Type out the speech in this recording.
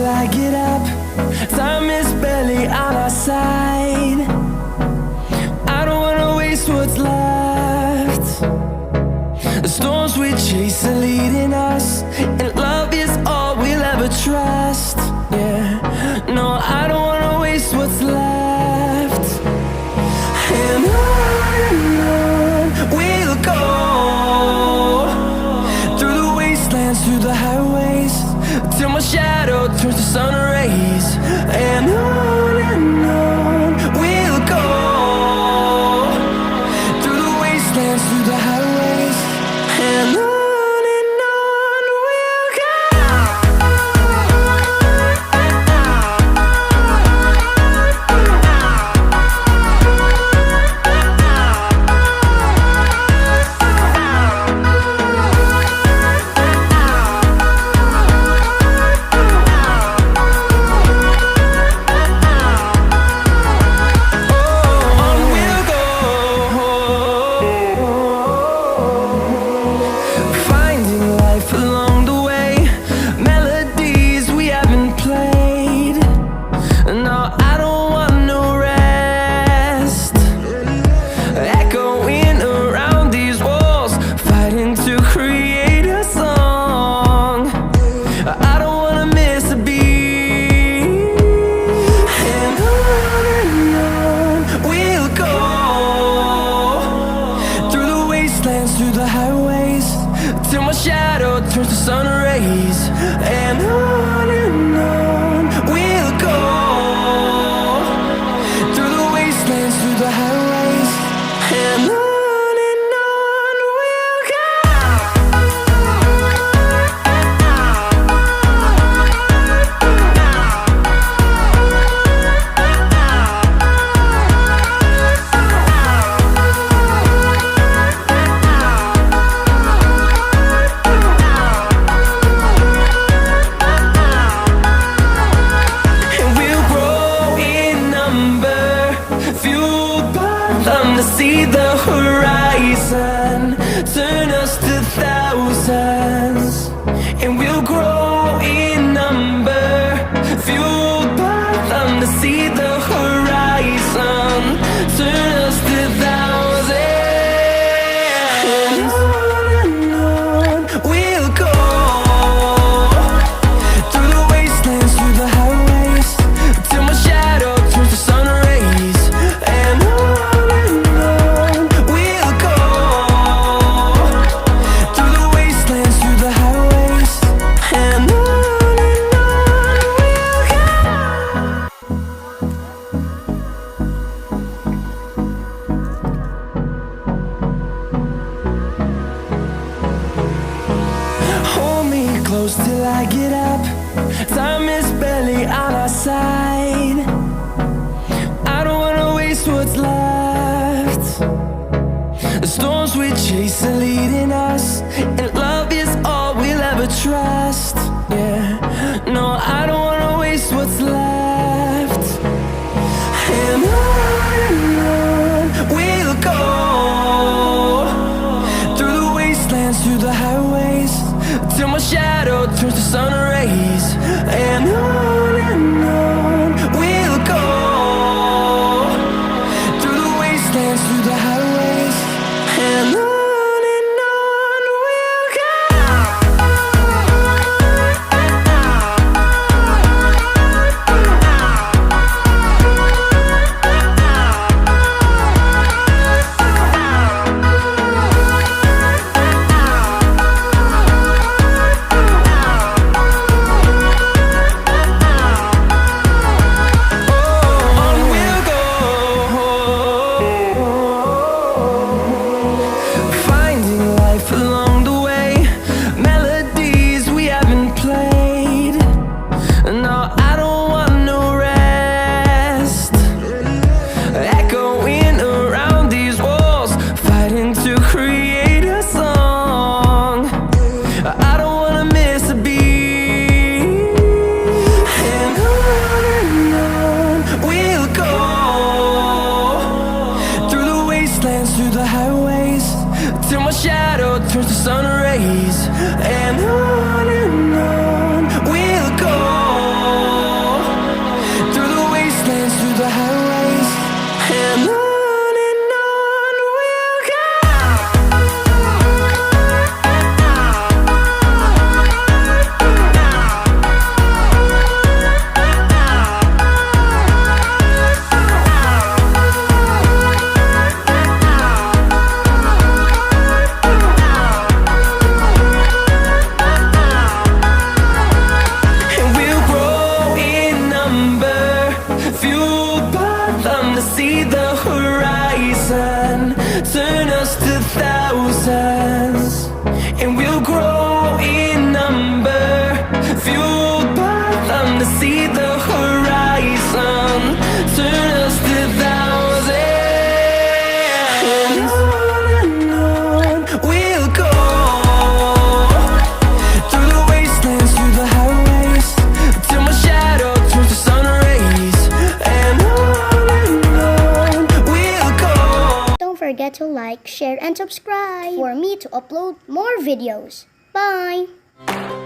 till I get up. Time is barely on our side. I don't wanna waste what's left. The storms we chase are leading us, and love is all we'll ever trust. Yeah, no, I don't wanna waste what's left. And on we'll go, through the wastelands, through the highways, till my shadow turns to sun rays. And on we'll go, through the wastelands, through the highways, and on we'll go. Through the highways, till my shadow turns to sun rays. And on we'll go, through the wastelands, through the highways, and on we'll go. To see the horizon turn us to thousands, and we'll grow in number, fueled by them. To see the horizon turn us to thousands, and on we'll go, through the wastelands, through the highways, till my shadow turns to sun rays. And close till I get up. Time is barely on our side. I don't wanna waste what's left. The storms we chase are leading us, and love is all we'll ever trust. Yeah, no, I don't wanna waste what's left. And on we'll go, through the wastelands, through the highways, till my shadow turns to sun rays. And on we'll go, through the wastelands, through the highways, and on we'll go. turns to sun rays, and on we'll go. subscribe for me to upload more videos. Bye!